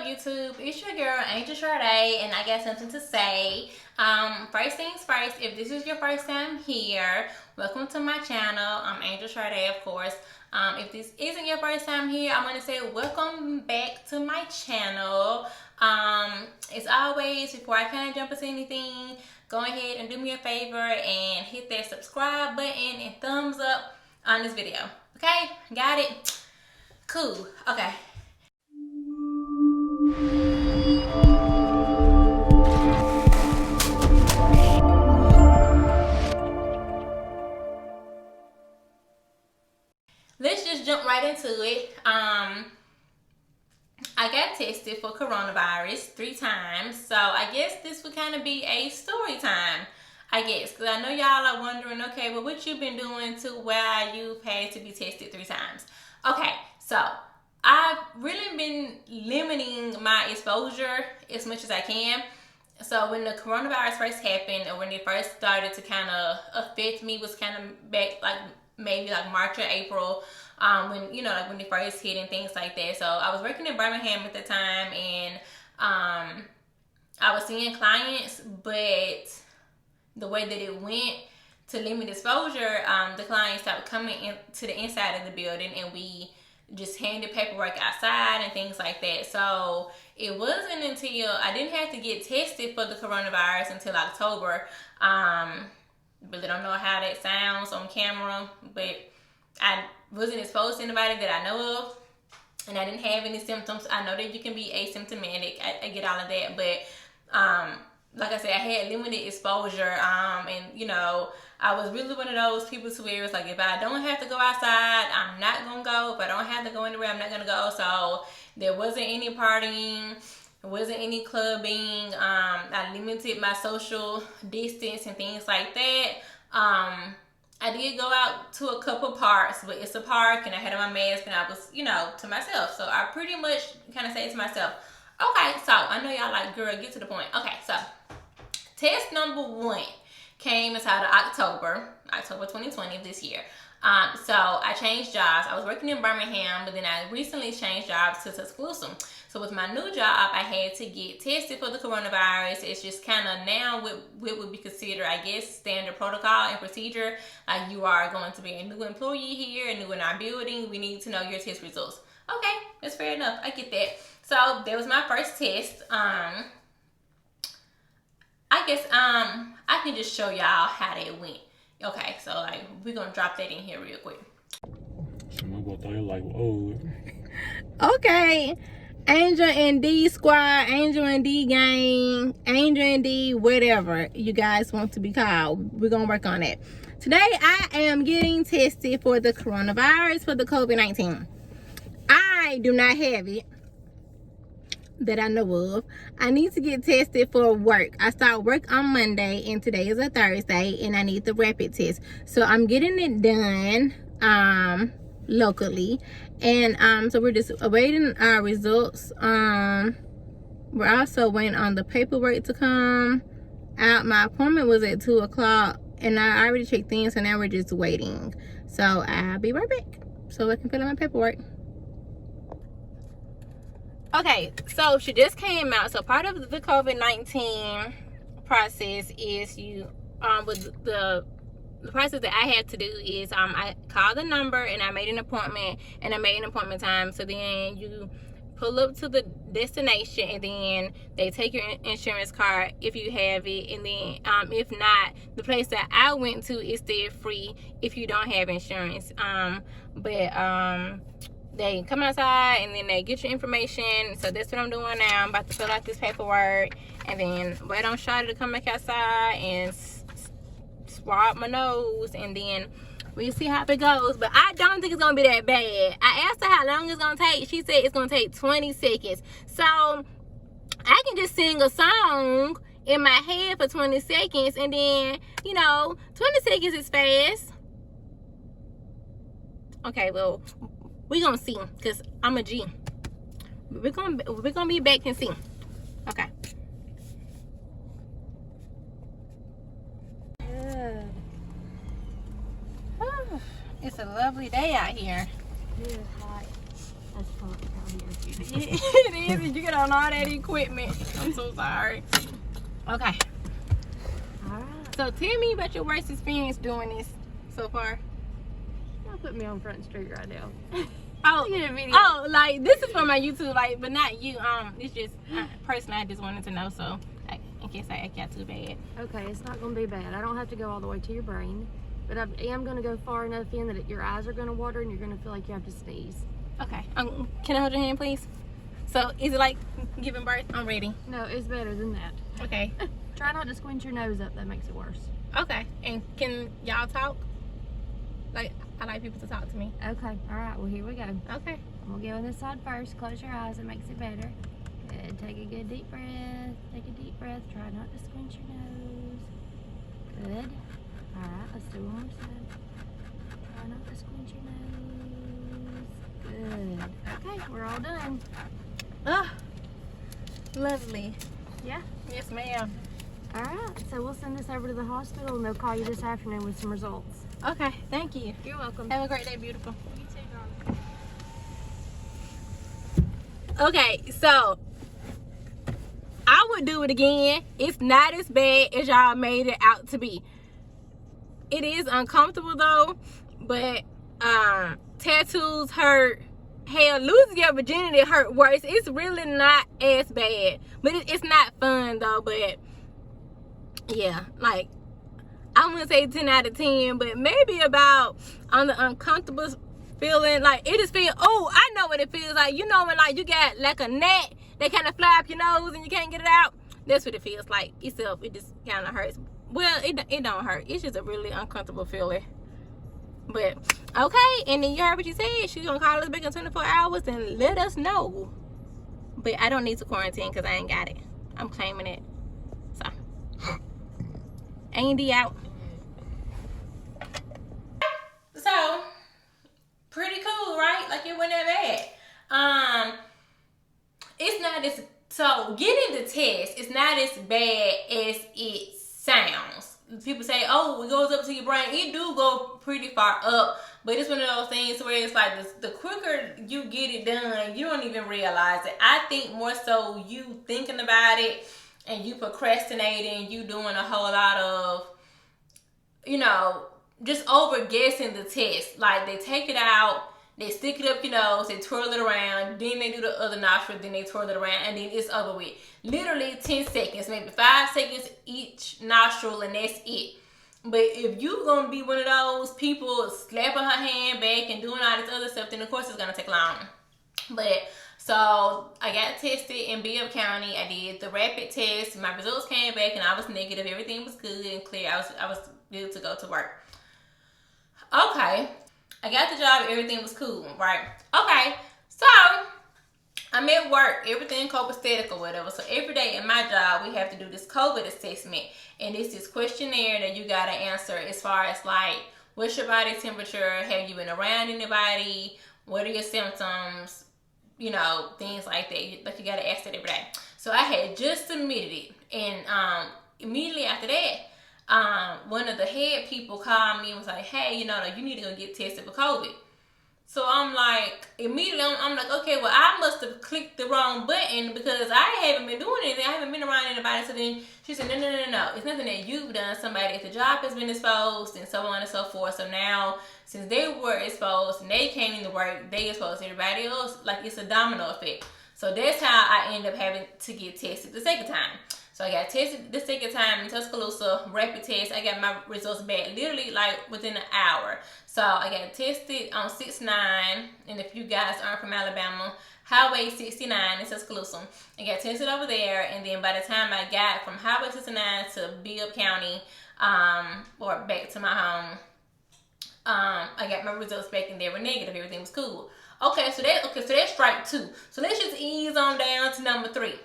YouTube? It's your girl Angel Charda, and I got something to say. First things first, if this is your first time here, welcome to my channel. I'm Angel Charda, of course. If this isn't your first time here, I want to say welcome back to my channel. As always, before I kind of jump into anything, go ahead and do me a favor and hit that subscribe button and thumbs up on this video. Okay, got it? Cool. Okay. Let's just jump right into it. I got tested for coronavirus 3 times, so I guess this would kind of be a story time, I guess, because I know y'all are wondering, okay, well, what you've been doing to where you've had to be tested 3 times. Okay, so I've really been limiting my exposure as much as I can. So when the coronavirus first happened, or when it first started to kind of affect me, was kind of back like maybe like March or April, when, you know, like when it first hit and things like that. So I was working in Birmingham at the time, and I was seeing clients, but the way that it went to limit exposure, the clients started coming into the inside of the building, and we just handed paperwork outside and things like that. So it wasn't until I didn't have to get tested for the coronavirus until October. Really don't know how that sounds on camera, but I wasn't exposed to anybody that I know of, and I didn't have any symptoms. I know that you can be asymptomatic. I get all of that, but like I said, I had limited exposure, and you know, I was really one of those people to where it's like, if I don't have to go outside, I'm not gonna go. If I don't have to go anywhere, I'm not gonna go. So there wasn't any partying, there wasn't any clubbing. I limited my social distance and things like that. I did go out to a couple parks, but it's a park, and I had on my mask, and I was, you know, to myself. So I pretty much kind of say to myself, okay, so I know y'all like, girl, get to the point. Okay, so test number 1 came inside of October 2020 of this year. So I changed jobs. I was working in Birmingham, but then I recently changed jobs to Tuscaloosa. So with my new job, I had to get tested for the coronavirus. It's just kind of now what would be considered, I guess, standard protocol and procedure. Like, you are going to be a new employee here, new in our building. We need to know your test results. Okay, that's fair enough. I get that. So that was my first test. I guess I can just show y'all how that went. Okay, so like, we're gonna drop that in here real quick. Okay, Angel and D squad, Angel and D gang, Angel and D whatever you guys want to be called. We're gonna work on that. Today I am getting tested for the coronavirus, for the COVID-19. I do not have it that I know of. I need to get tested for work. I start work on Monday, and today is a Thursday, and I need the rapid test. So I'm getting it done locally, and so we're just awaiting our results. We're also waiting on the paperwork to come out. My appointment was at 2 o'clock, and I already checked in, so now we're just waiting. So I'll be right back so I can fill out my paperwork. Okay, so she just came out. So part of the COVID-19 process is you with the process that I have to do is I call the number, and I made an appointment, and I made an appointment time. So then you pull up to the destination, and then they take your insurance card if you have it, and then if not, the place that I went to is still free if you don't have insurance. They come outside, and then they get your information. So that's what I'm doing now. I'm about to fill out this paperwork, and then wait on Charda to come back outside and swab my nose, and then we'll see how it goes. But I don't think it's gonna be that bad. I asked her how long it's gonna take. She said it's gonna take 20 seconds. So I can just sing a song in my head for 20 seconds, and then, you know, 20 seconds is fast. Okay, well, we're gonna see, because I'm a G. We're gonna be back and see. Okay. Oh, it's a lovely day out here. It is hot as fuck out here. It is and you get on all that equipment. I'm so sorry. Okay. Alright. So tell me about your worst experience doing this so far. Don't put me on Front Street right now. Oh, Get a video. oh, like this is for my YouTube, like, but not you. It's just personally, I just wanted to know, so like, in case I act out too bad. Okay, it's not going to be bad. I don't have to go all the way to your brain, but I am going to go far enough in that your eyes are going to water and you're going to feel like you have to sneeze. Okay. Can I hold your hand, please? So, is it like giving birth? I'm ready. No, it's better than that. Okay. Try not to squint your nose up. That makes it worse. Okay. And can y'all talk? Like, I like people to talk to me. Okay. All right. Well, here we go. Okay. I'm going to go on this side first. Close your eyes. It makes it better. Good. Take a good deep breath. Take a deep breath. Try not to squint your nose. Good. All right. Let's do one more side. Try not to squint your nose. Good. Okay. We're all done. Ah, lovely. Yeah? Yes, ma'am. All right. So we'll send this over to the hospital and they'll call you this afternoon with some results. Okay. Thank you. You're welcome. Have a great day, beautiful. You too, darling. Okay, so I would do it again. It's not as bad as y'all made it out to be. It is uncomfortable though, but tattoos hurt. Hell, losing your virginity hurt worse. It's really not as bad, but it's not fun though. But yeah, like I'm gonna say 10 out of 10, but maybe about on the uncomfortable feeling. Like it just feel, oh, I know what it feels like. You know when like you got like a net that kind of fly up your nose and you can't get it out. That's what it feels like. It just kind of hurts. Well, it don't hurt. It's just a really uncomfortable feeling. But okay, and then you heard what you said. She's gonna call us back in 24 hours and let us know. But I don't need to quarantine because I ain't got it. I'm claiming it. So Andy out. So pretty cool, right? Like it wasn't that bad. It's not as so getting the test. It's not as bad as it sounds. People say, "Oh, it goes up to your brain." It do go pretty far up, but it's one of those things where it's like the quicker you get it done, you don't even realize it. I think more so you thinking about it and you procrastinating, you doing a whole lot of, just over guessing the test. Like they take it out, they stick it up your nose, they twirl it around, then they do the other nostril, then they twirl it around, and then it's over with. Literally 10 seconds, maybe 5 seconds each nostril, and that's it. But if you gonna be one of those people slapping her hand back and doing all this other stuff, then of course it's gonna take long. But so I got tested in Bibb County. I did the rapid test. My results came back and I was negative. Everything was good and clear. I was good to go to work. Okay, I got the job. Everything was cool, right? Okay, so I'm at work. Everything copacetic or whatever. So every day in my job, we have to do this COVID assessment. And it's this questionnaire that you got to answer as far as like, what's your body temperature? Have you been around anybody? What are your symptoms? Things like that. Like you got to ask that every day. So I had just submitted it. And immediately after that, one of the head people called me and was like, hey, you need to go get tested for COVID. So I'm like, immediately, I'm like, okay, well, I must have clicked the wrong button because I haven't been doing anything. I haven't been around anybody. So then she said, no. It's nothing that you've done. Somebody at the job has been exposed and so on and so forth. So now, since they were exposed and they came into work, they exposed everybody else. Like, it's a domino effect. So that's how I ended up having to get tested the second time. So I got tested the second time in Tuscaloosa, rapid test. I got my results back literally like within an hour. So I got tested on 6-9, and if you guys aren't from Alabama, Highway 69 in Tuscaloosa. I got tested over there, and then by the time I got from Highway 69 to Bibb County, or back to my home, I got my results back and they were negative. Everything was cool. Okay, so that's strike 2. So let's just ease on down to number 3.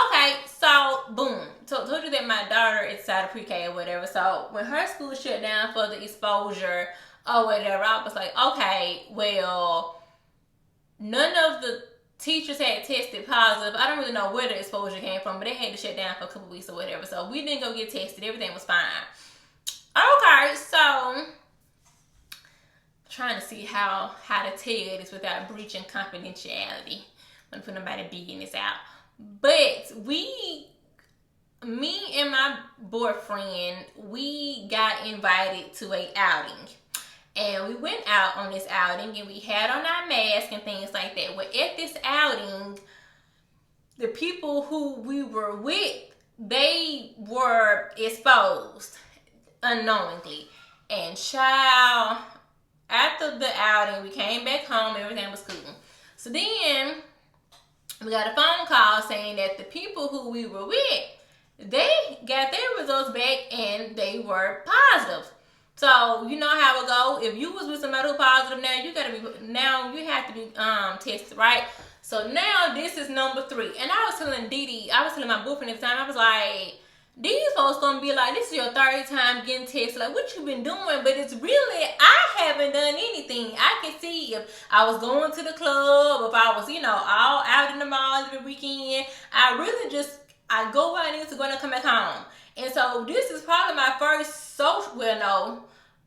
Okay, so boom. So told you that my daughter is out of pre-K or whatever. So when her school shut down for the exposure or whatever, I was like, okay, well, none of the teachers had tested positive. I don't really know where the exposure came from, but they had to shut down for a couple weeks or whatever. So we didn't go get tested. Everything was fine. Okay, so trying to see how to tell you this without breaching confidentiality. want to put nobody business out. But me and my boyfriend, we got invited to a outing. And we went out on this outing and we had on our masks and things like that. Well, at this outing, the people who we were with, they were exposed unknowingly. And child, after the outing, we came back home, everything was cool. So then we got a phone call saying that the people who we were with, they got their results back and they were positive. So you know how it go. If you was with somebody who positive, now you have to be tested, right? So now this is number 3. And I was telling my boyfriend at the time, I was like, these folks gonna be like, this is your 3rd time getting tested. Like, what you been doing? But it's really, I haven't done anything. I can see if I was going to the club, if I was, all out in the mall every weekend. I go where I need to go and come back home. And so this is probably my first social,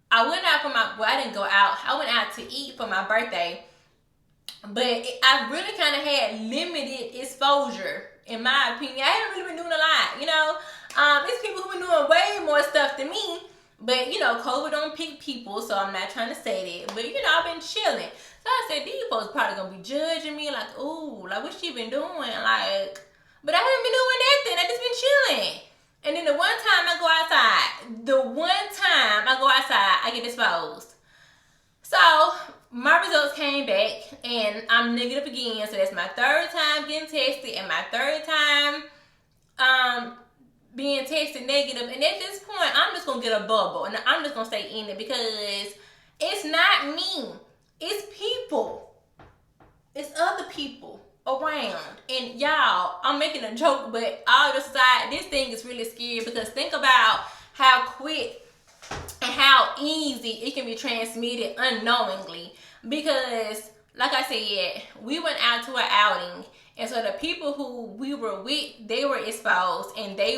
I went out I didn't go out. I went out to eat for my birthday. But I really kind of had limited exposure, in my opinion. I haven't really been doing a lot, It's people who've been doing way more stuff than me. But, COVID don't pick people, so I'm not trying to say that. But, I've been chilling. So I said, these folks probably going to be judging me, like, ooh, like, what she been doing? Like, but I haven't been doing nothing. I just been chilling. And then the one time I go outside, I get exposed. So my results came back and I'm negative again. So that's my 3rd time getting tested and my 3rd time being tested negative. And at this point, I'm just going to get a bubble and I'm just going to stay in it because it's not me. It's people. It's other people around. And y'all, I'm making a joke, but all just aside, this thing is really scary because think about how quick and how easy it can be transmitted unknowingly. Because, like I said, we went out to an outing, and so the people who we were with, they were exposed, and they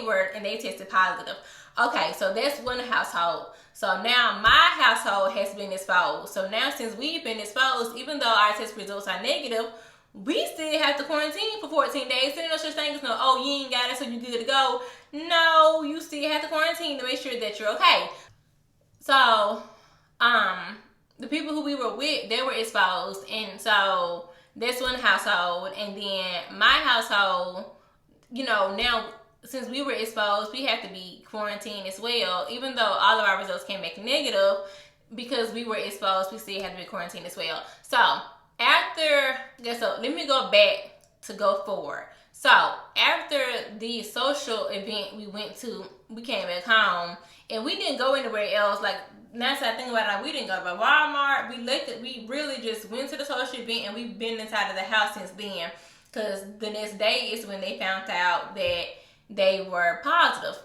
tested positive. Okay, so that's one household. So now my household has been exposed. So now since we've been exposed, even though our test results are negative, we still have to quarantine for 14 days. There's no such thing as you ain't got it, so you good to go. No, you still have to quarantine to make sure that you're okay. So, the people who we were with, they were exposed. And so that's one household. And then my household, now since we were exposed, we have to be quarantined as well. Even though all of our results came back negative, because we were exposed, we still had to be quarantined as well. So let me go back to go forward. So after the social event we went to, we came back home and we didn't go anywhere else. Like, now that I think about it, we didn't go to Walmart. We really just went to the social event and we've been inside of the house since then. Because the next day is when they found out that they were positive.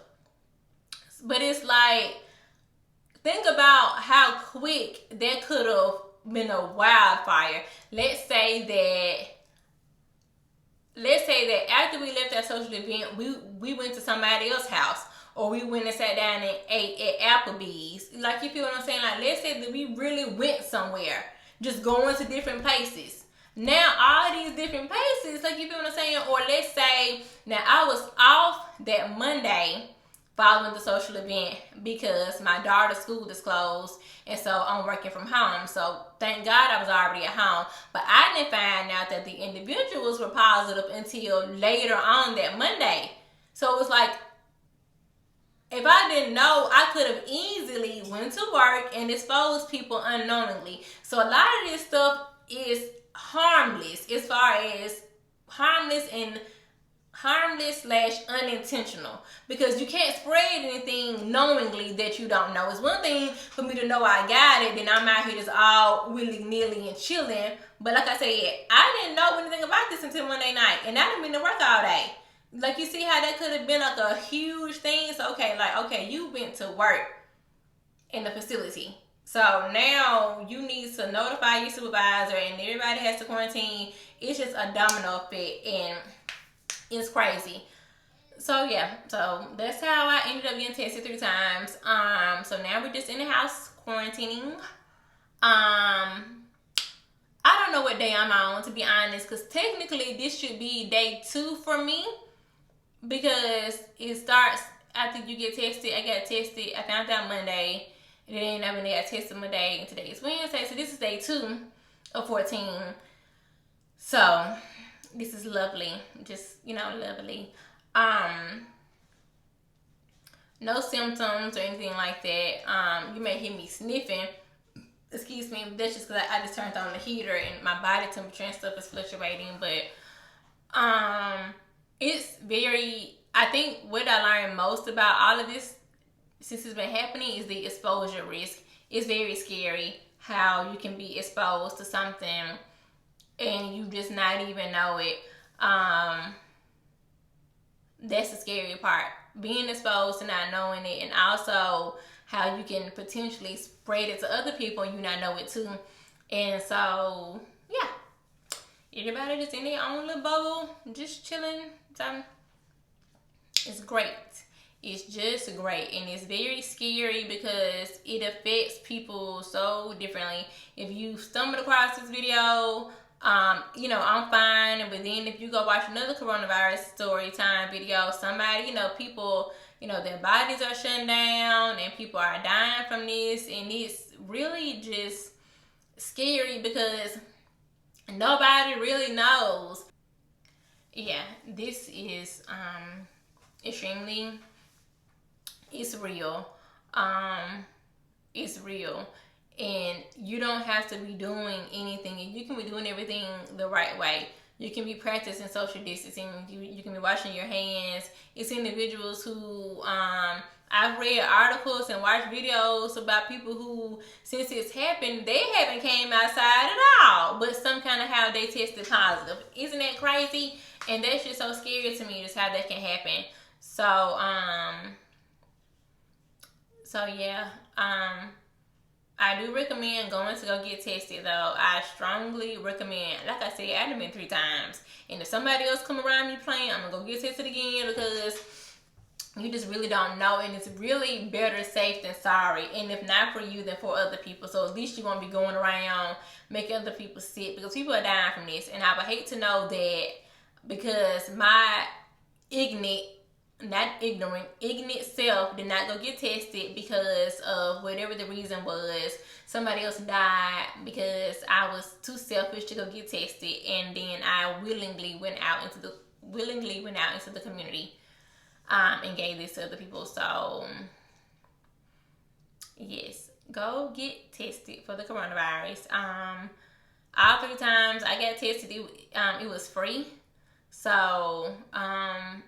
But it's like, think about how quick that could have been a wildfire. Let's say that after we left that social event, we went to somebody else's house, or we went and sat down and ate at Applebee's. Like, you feel what I'm saying? Like, let's say that we really went somewhere, just going to different places. Now, all these different places, like, you feel what I'm saying? Or let's say, now I was off that Monday following the social event because my daughter's school is closed, and so I'm working from home. So thank God I was already at home. But I didn't find out that the individuals were positive until later on that Monday. So it was like, if I didn't know, I could have easily went to work and exposed people unknowingly. So a lot of this stuff is harmless, as far as harmless/unintentional, because you can't spread anything knowingly that you don't know. It's one thing for me to know I got it, then I'm out here just all willy-nilly and chilling. But like I said, I didn't know anything about this until Monday night, and I didn't been to work all day. Like, you see how that could have been like a huge thing? So, okay, you went to work in the facility. So now you need to notify your supervisor and everybody has to quarantine. It's just a domino effect and it's crazy. So yeah, so that's how I ended up getting tested 3 times. So now we're just in the house quarantining. I don't know what day I'm on, to be honest, because technically this should be day 2 for me, because it starts after you get tested. I got tested, I found out Monday, and then I got tested Monday, and today is Wednesday, so this is day 2 of 14. So this is lovely, just, you know, lovely. No symptoms or anything like that. You may hear me sniffing, excuse me, but that's just because I just turned on the heater and my body temperature and stuff is fluctuating. But it's very, I think what I learned most about all of this since it's been happening is the exposure risk. It's very scary how you can be exposed to something and you just not even know it. That's the scary part. Being exposed and not knowing it, and also how you can potentially spread it to other people and you not know it too. And so, yeah. Everybody just in their own little bubble, just chilling. So, it's great. It's just great. And it's very scary because it affects people so differently. If you stumbled across this video, you know, I'm fine. But then if you go watch another coronavirus story time video, somebody, you know, people, you know, their bodies are shutting down and people are dying from this. And it's really just scary because nobody really knows. Yeah, this is extremely, it's real. It's real. And you don't have to be doing anything. You can be doing everything the right way. You can be practicing social distancing. You can be washing your hands. It's individuals who, I've read articles and watched videos about people who, since it's happened, they haven't came outside at all. But some kind of how they tested positive. Isn't that crazy? And that's just so scary to me, just how that can happen. So, yeah. I do recommend going to go get tested, though. I strongly recommend. Like I said, I've been 3 times. And if somebody else come around me playing, I'm going to go get tested again, because you just really don't know. And it's really better safe than sorry. And if not for you, then for other people. So at least you won't be going around making other people sick, because people are dying from this. And I would hate to know that because my ignorant self did not go get tested because of whatever the reason was. Somebody else died because I was too selfish to go get tested, and then I willingly went out into the community and gave this to other people. So yes, go get tested for the coronavirus. All 3 times I got tested, it was free. So,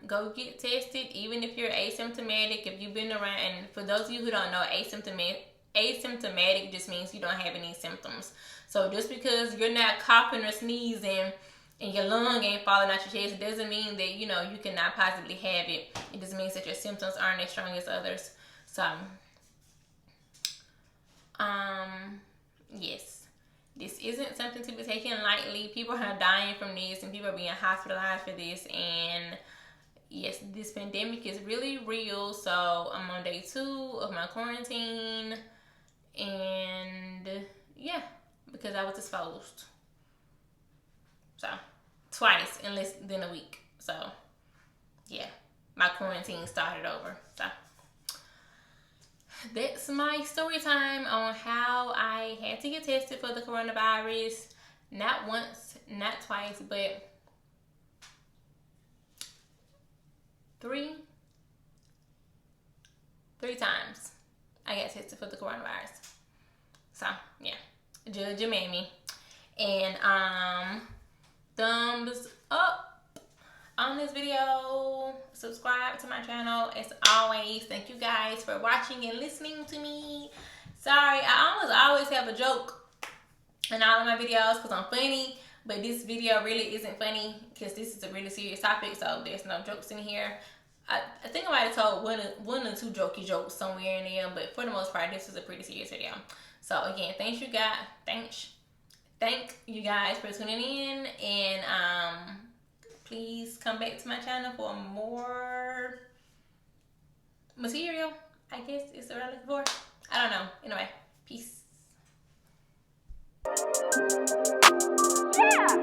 go get tested, even if you're asymptomatic, if you've been around. And for those of you who don't know, asymptomatic just means you don't have any symptoms. So just because you're not coughing or sneezing and your lung ain't falling out your chest, it doesn't mean that, you know, you cannot possibly have it. It just means that your symptoms aren't as strong as others. So, yes. This isn't something to be taken lightly. People are dying from this, and people are being hospitalized for this. And yes, this pandemic is really real. So I'm on day 2 of my quarantine. And yeah, because I was exposed. So twice in less than a week. So yeah, my quarantine started over. So that's my story time on how I had to get tested for the coronavirus. Not once, not twice, but 3 times I got tested for the coronavirus. So yeah, judge your mammy. And thumbs up on this video. Subscribe to my channel as always. Thank you guys for watching and listening to me. Sorry, I almost always have a joke in all of my videos because I'm funny, but this video really isn't funny because this is a really serious topic, so there's no jokes in here. I think I might have told one or two jokey jokes somewhere in there, but for the most part, this is a pretty serious video. So again, thank you guys for tuning in, and please come back to my channel for more material, I guess is what I'm looking for. I don't know. Anyway, peace. Yeah!